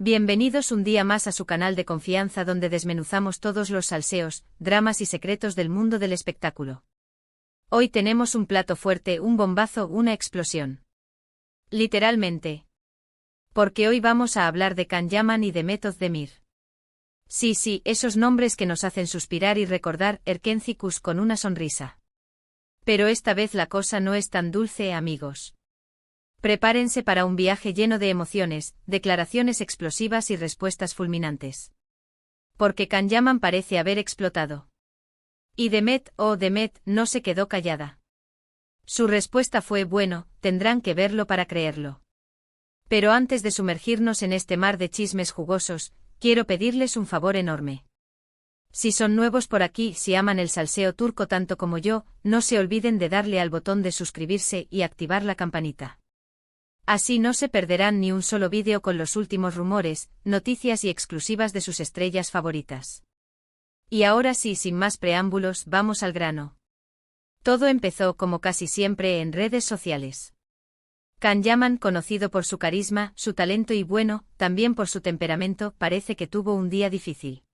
Bienvenidos un día más a su canal de confianza donde desmenuzamos todos los salseos, dramas y secretos del mundo del espectáculo. Hoy tenemos un plato fuerte, un bombazo, una explosión. Literalmente. Porque hoy vamos a hablar de Can Yaman y de Meth Özdemir. Sí, esos nombres que nos hacen suspirar y recordar Erkencikus con una sonrisa. Pero esta vez la cosa no es tan dulce, amigos. Prepárense para un viaje lleno de emociones, declaraciones explosivas y respuestas fulminantes. Porque Can Yaman parece haber explotado. Y Demet no se quedó callada. Su respuesta fue: bueno, tendrán que verlo para creerlo. Pero antes de sumergirnos en este mar de chismes jugosos, quiero pedirles un favor enorme. Si son nuevos por aquí, si aman el salseo turco tanto como yo, no se olviden de darle al botón de suscribirse y activar la campanita. Así no se perderán ni un solo vídeo con los últimos rumores, noticias y exclusivas de sus estrellas favoritas. Y ahora sí, sin más preámbulos, vamos al grano. Todo empezó, como casi siempre, en redes sociales. Can Yaman, conocido por su carisma, su talento y bueno, también por su temperamento, parece que tuvo un día difícil.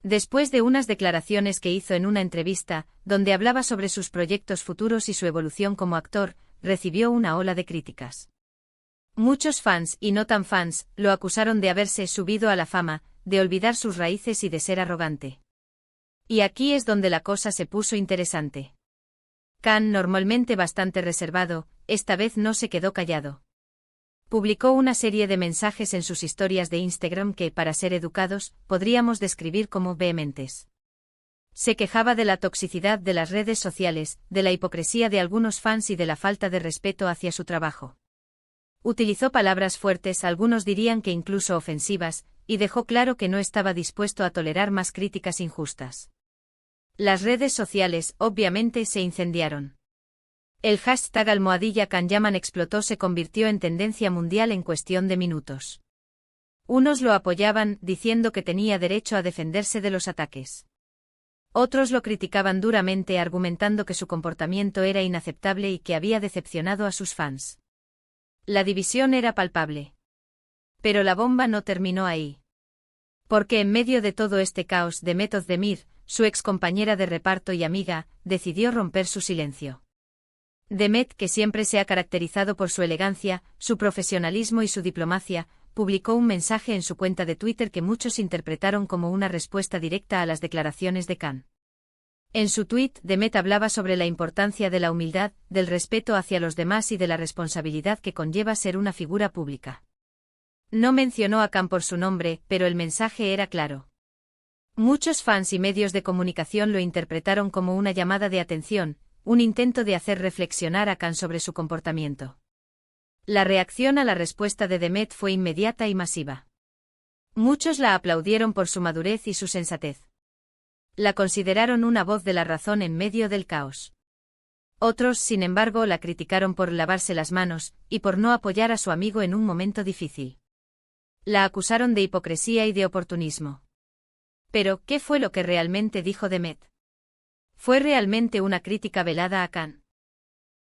Después de unas declaraciones que hizo en una entrevista, donde hablaba sobre sus proyectos futuros y su evolución como actor, recibió una ola de críticas. Muchos fans, y no tan fans, lo acusaron de haberse subido a la fama, de olvidar sus raíces y de ser arrogante. Y aquí es donde la cosa se puso interesante. Can, normalmente bastante reservado, esta vez no se quedó callado. Publicó una serie de mensajes en sus historias de Instagram que, para ser educados, podríamos describir como vehementes. Se quejaba de la toxicidad de las redes sociales, de la hipocresía de algunos fans y de la falta de respeto hacia su trabajo. Utilizó palabras fuertes, algunos dirían que incluso ofensivas, y dejó claro que no estaba dispuesto a tolerar más críticas injustas. Las redes sociales, obviamente, se incendiaron. El hashtag #Can Yaman explotó, se convirtió en tendencia mundial en cuestión de minutos. Unos lo apoyaban, diciendo que tenía derecho a defenderse de los ataques. Otros lo criticaban duramente, argumentando que su comportamiento era inaceptable y que había decepcionado a sus fans. La división era palpable. Pero la bomba no terminó ahí. Porque en medio de todo este caos, Demet Özdemir, su ex compañera de reparto y amiga, decidió romper su silencio. Demet, que siempre se ha caracterizado por su elegancia, su profesionalismo y su diplomacia, publicó un mensaje en su cuenta de Twitter que muchos interpretaron como una respuesta directa a las declaraciones de Can. En su tuit, Demet hablaba sobre la importancia de la humildad, del respeto hacia los demás y de la responsabilidad que conlleva ser una figura pública. No mencionó a Can por su nombre, pero el mensaje era claro. Muchos fans y medios de comunicación lo interpretaron como una llamada de atención, un intento de hacer reflexionar a Can sobre su comportamiento. La reacción a la respuesta de Demet fue inmediata y masiva. Muchos la aplaudieron por su madurez y su sensatez. La consideraron una voz de la razón en medio del caos. Otros, sin embargo, la criticaron por lavarse las manos, y por no apoyar a su amigo en un momento difícil. La acusaron de hipocresía y de oportunismo. Pero, ¿qué fue lo que realmente dijo Demet? ¿Fue realmente una crítica velada a Can?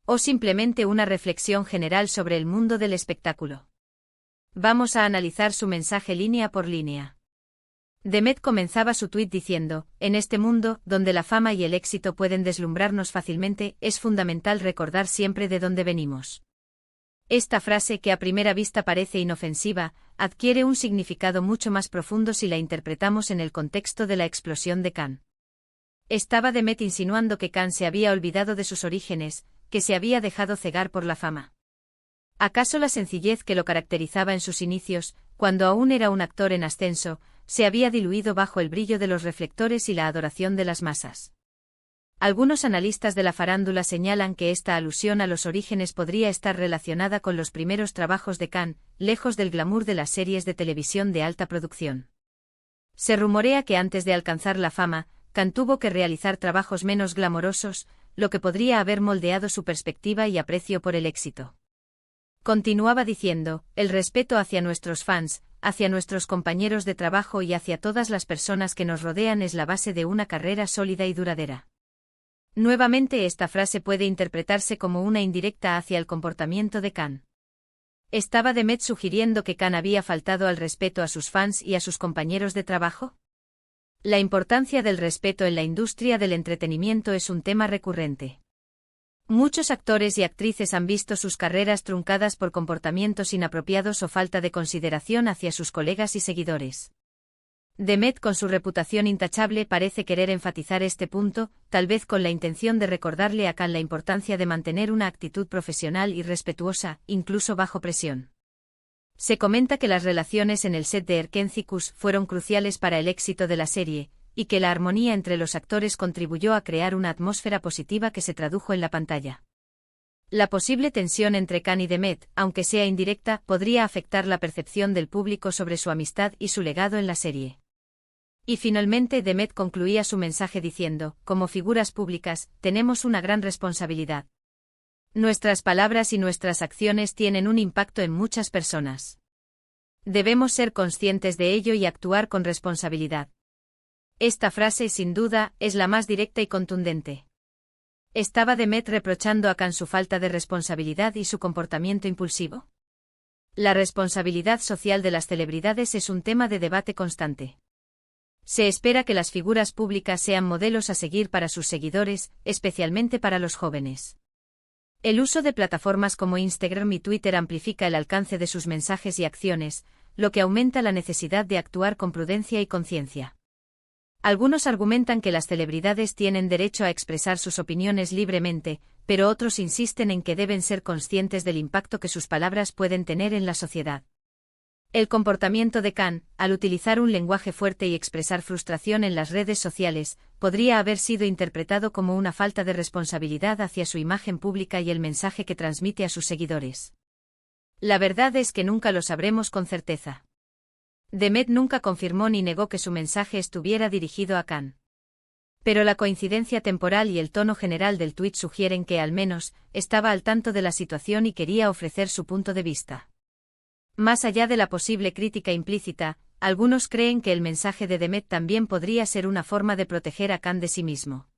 ¿O simplemente una reflexión general sobre el mundo del espectáculo? Vamos a analizar su mensaje línea por línea. Demet comenzaba su tuit diciendo: en este mundo, donde la fama y el éxito pueden deslumbrarnos fácilmente, es fundamental recordar siempre de dónde venimos. Esta frase, que a primera vista parece inofensiva, adquiere un significado mucho más profundo si la interpretamos en el contexto de la explosión de Can. Estaba Demet insinuando que Can se había olvidado de sus orígenes, que se había dejado cegar por la fama. ¿Acaso la sencillez que lo caracterizaba en sus inicios, cuando aún era un actor en ascenso, se había diluido bajo el brillo de los reflectores y la adoración de las masas? Algunos analistas de la farándula señalan que esta alusión a los orígenes podría estar relacionada con los primeros trabajos de Can, lejos del glamour de las series de televisión de alta producción. Se rumorea que antes de alcanzar la fama, Can tuvo que realizar trabajos menos glamorosos, lo que podría haber moldeado su perspectiva y aprecio por el éxito. Continuaba diciendo: el respeto hacia nuestros fans, hacia nuestros compañeros de trabajo y hacia todas las personas que nos rodean es la base de una carrera sólida y duradera. Nuevamente, esta frase puede interpretarse como una indirecta hacia el comportamiento de Can. ¿Estaba Demet sugiriendo que Khan había faltado al respeto a sus fans y a sus compañeros de trabajo? La importancia del respeto en la industria del entretenimiento es un tema recurrente. Muchos actores y actrices han visto sus carreras truncadas por comportamientos inapropiados o falta de consideración hacia sus colegas y seguidores. Demet, con su reputación intachable, parece querer enfatizar este punto, tal vez con la intención de recordarle a Khan la importancia de mantener una actitud profesional y respetuosa, incluso bajo presión. Se comenta que las relaciones en el set de Erkenci-Kus fueron cruciales para el éxito de la serie, y que la armonía entre los actores contribuyó a crear una atmósfera positiva que se tradujo en la pantalla. La posible tensión entre Khan y Demet, aunque sea indirecta, podría afectar la percepción del público sobre su amistad y su legado en la serie. Y finalmente Demet concluía su mensaje diciendo: como figuras públicas, tenemos una gran responsabilidad. Nuestras palabras y nuestras acciones tienen un impacto en muchas personas. Debemos ser conscientes de ello y actuar con responsabilidad. Esta frase, sin duda, es la más directa y contundente. ¿Estaba Demet reprochando a Khan su falta de responsabilidad y su comportamiento impulsivo? La responsabilidad social de las celebridades es un tema de debate constante. Se espera que las figuras públicas sean modelos a seguir para sus seguidores, especialmente para los jóvenes. El uso de plataformas como Instagram y Twitter amplifica el alcance de sus mensajes y acciones, lo que aumenta la necesidad de actuar con prudencia y conciencia. Algunos argumentan que las celebridades tienen derecho a expresar sus opiniones libremente, pero otros insisten en que deben ser conscientes del impacto que sus palabras pueden tener en la sociedad. El comportamiento de Khan, al utilizar un lenguaje fuerte y expresar frustración en las redes sociales, podría haber sido interpretado como una falta de responsabilidad hacia su imagen pública y el mensaje que transmite a sus seguidores. La verdad es que nunca lo sabremos con certeza. Demet nunca confirmó ni negó que su mensaje estuviera dirigido a Khan. Pero la coincidencia temporal y el tono general del tuit sugieren que, al menos, estaba al tanto de la situación y quería ofrecer su punto de vista. Más allá de la posible crítica implícita, algunos creen que el mensaje de Demet también podría ser una forma de proteger a Khan de sí mismo.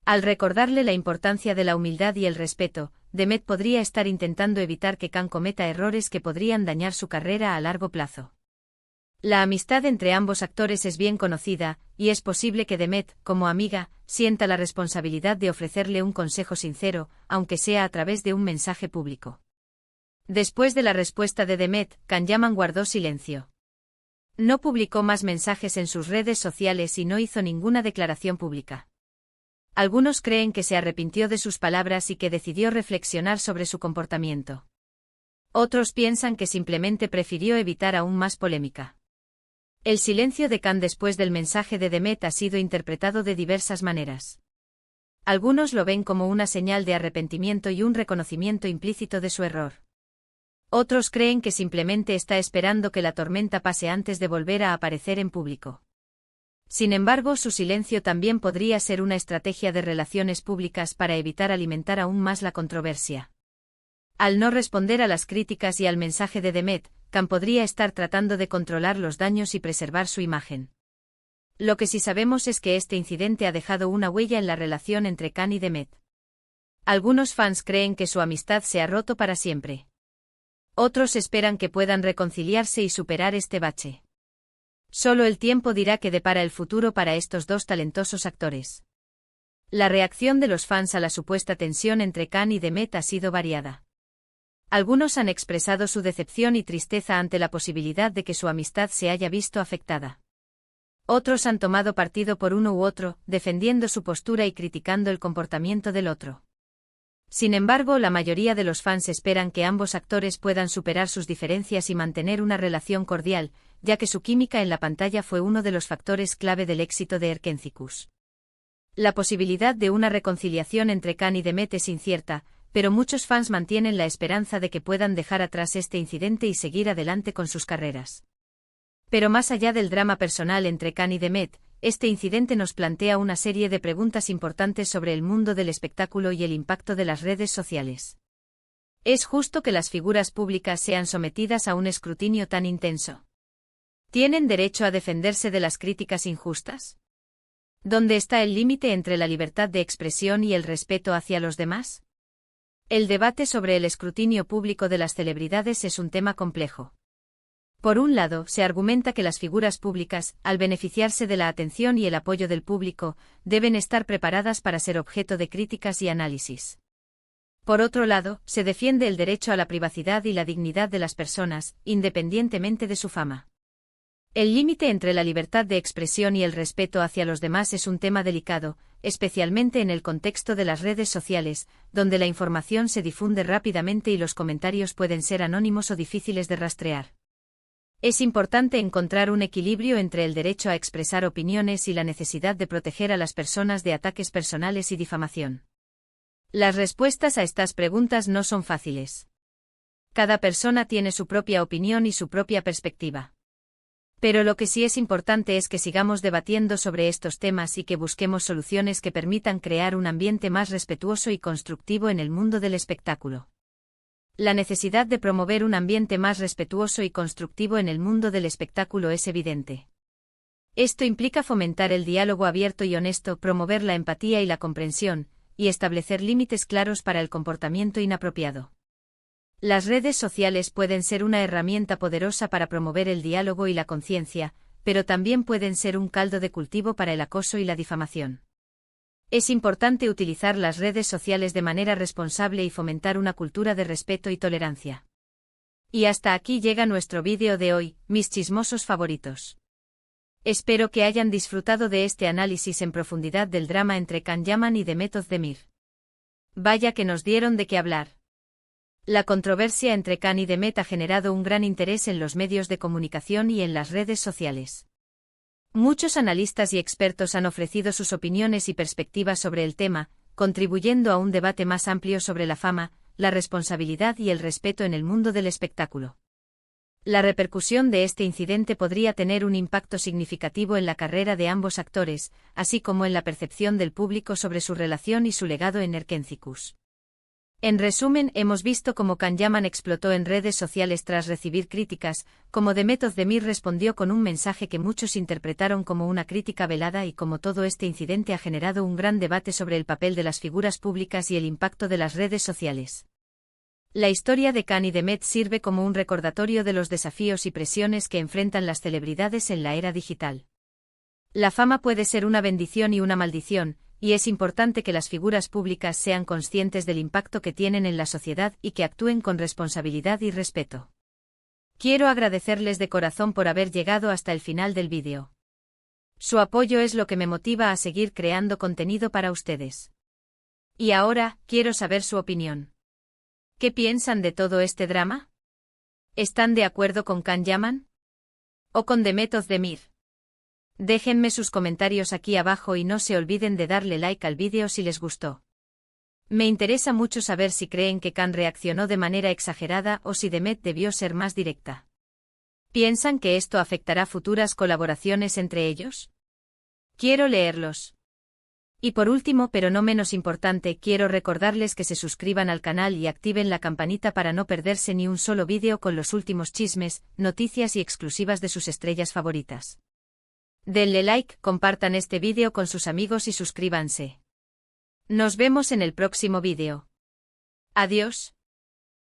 Al recordarle la importancia de la humildad y el respeto, Demet podría estar intentando evitar que Khan cometa errores que podrían dañar su carrera a largo plazo. La amistad entre ambos actores es bien conocida, y es posible que Demet, como amiga, sienta la responsabilidad de ofrecerle un consejo sincero, aunque sea a través de un mensaje público. Después de la respuesta de Demet, Khan Yaman guardó silencio. No publicó más mensajes en sus redes sociales y no hizo ninguna declaración pública. Algunos creen que se arrepintió de sus palabras y que decidió reflexionar sobre su comportamiento. Otros piensan que simplemente prefirió evitar aún más polémica. El silencio de Khan después del mensaje de Demet ha sido interpretado de diversas maneras. Algunos lo ven como una señal de arrepentimiento y un reconocimiento implícito de su error. Otros creen que simplemente está esperando que la tormenta pase antes de volver a aparecer en público. Sin embargo, su silencio también podría ser una estrategia de relaciones públicas para evitar alimentar aún más la controversia. Al no responder a las críticas y al mensaje de Demet, Khan podría estar tratando de controlar los daños y preservar su imagen. Lo que sí sabemos es que este incidente ha dejado una huella en la relación entre Khan y Demet. Algunos fans creen que su amistad se ha roto para siempre. Otros esperan que puedan reconciliarse y superar este bache. Solo el tiempo dirá qué depara el futuro para estos dos talentosos actores. La reacción de los fans a la supuesta tensión entre Khan y Demet ha sido variada. Algunos han expresado su decepción y tristeza ante la posibilidad de que su amistad se haya visto afectada. Otros han tomado partido por uno u otro, defendiendo su postura y criticando el comportamiento del otro. Sin embargo, la mayoría de los fans esperan que ambos actores puedan superar sus diferencias y mantener una relación cordial, ya que su química en la pantalla fue uno de los factores clave del éxito de Erkenci-Kus. La posibilidad de una reconciliación entre Khan y Demet es incierta, pero muchos fans mantienen la esperanza de que puedan dejar atrás este incidente y seguir adelante con sus carreras. Pero más allá del drama personal entre Khan y Demet, este incidente nos plantea una serie de preguntas importantes sobre el mundo del espectáculo y el impacto de las redes sociales. ¿Es justo que las figuras públicas sean sometidas a un escrutinio tan intenso? ¿Tienen derecho a defenderse de las críticas injustas? ¿Dónde está el límite entre la libertad de expresión y el respeto hacia los demás? El debate sobre el escrutinio público de las celebridades es un tema complejo. Por un lado, se argumenta que las figuras públicas, al beneficiarse de la atención y el apoyo del público, deben estar preparadas para ser objeto de críticas y análisis. Por otro lado, se defiende el derecho a la privacidad y la dignidad de las personas, independientemente de su fama. El límite entre la libertad de expresión y el respeto hacia los demás es un tema delicado, especialmente en el contexto de las redes sociales, donde la información se difunde rápidamente y los comentarios pueden ser anónimos o difíciles de rastrear. Es importante encontrar un equilibrio entre el derecho a expresar opiniones y la necesidad de proteger a las personas de ataques personales y difamación. Las respuestas a estas preguntas no son fáciles. Cada persona tiene su propia opinión y su propia perspectiva. Pero lo que sí es importante es que sigamos debatiendo sobre estos temas y que busquemos soluciones que permitan crear un ambiente más respetuoso y constructivo en el mundo del espectáculo. La necesidad de promover un ambiente más respetuoso y constructivo en el mundo del espectáculo es evidente. Esto implica fomentar el diálogo abierto y honesto, promover la empatía y la comprensión, y establecer límites claros para el comportamiento inapropiado. Las redes sociales pueden ser una herramienta poderosa para promover el diálogo y la conciencia, pero también pueden ser un caldo de cultivo para el acoso y la difamación. Es importante utilizar las redes sociales de manera responsable y fomentar una cultura de respeto y tolerancia. Y hasta aquí llega nuestro vídeo de hoy, mis chismosos favoritos. Espero que hayan disfrutado de este análisis en profundidad del drama entre Can Yaman y Demet Özdemir. Vaya que nos dieron de qué hablar. La controversia entre Can y Demet ha generado un gran interés en los medios de comunicación y en las redes sociales. Muchos analistas y expertos han ofrecido sus opiniones y perspectivas sobre el tema, contribuyendo a un debate más amplio sobre la fama, la responsabilidad y el respeto en el mundo del espectáculo. La repercusión de este incidente podría tener un impacto significativo en la carrera de ambos actores, así como en la percepción del público sobre su relación y su legado en Erkenci. En resumen, hemos visto cómo Can Yaman explotó en redes sociales tras recibir críticas, cómo Demet Özdemir respondió con un mensaje que muchos interpretaron como una crítica velada y cómo todo este incidente ha generado un gran debate sobre el papel de las figuras públicas y el impacto de las redes sociales. La historia de Can y Demet sirve como un recordatorio de los desafíos y presiones que enfrentan las celebridades en la era digital. La fama puede ser una bendición y una maldición, y es importante que las figuras públicas sean conscientes del impacto que tienen en la sociedad y que actúen con responsabilidad y respeto. Quiero agradecerles de corazón por haber llegado hasta el final del vídeo. Su apoyo es lo que me motiva a seguir creando contenido para ustedes. Y ahora, quiero saber su opinión. ¿Qué piensan de todo este drama? ¿Están de acuerdo con Can Yaman? ¿O con Demet Özdemir? Déjenme sus comentarios aquí abajo y no se olviden de darle like al vídeo si les gustó. Me interesa mucho saber si creen que Can reaccionó de manera exagerada o si Demet debió ser más directa. ¿Piensan que esto afectará futuras colaboraciones entre ellos? Quiero leerlos. Y por último, pero no menos importante, quiero recordarles que se suscriban al canal y activen la campanita para no perderse ni un solo vídeo con los últimos chismes, noticias y exclusivas de sus estrellas favoritas. Denle like, compartan este vídeo con sus amigos y suscríbanse. Nos vemos en el próximo vídeo. Adiós.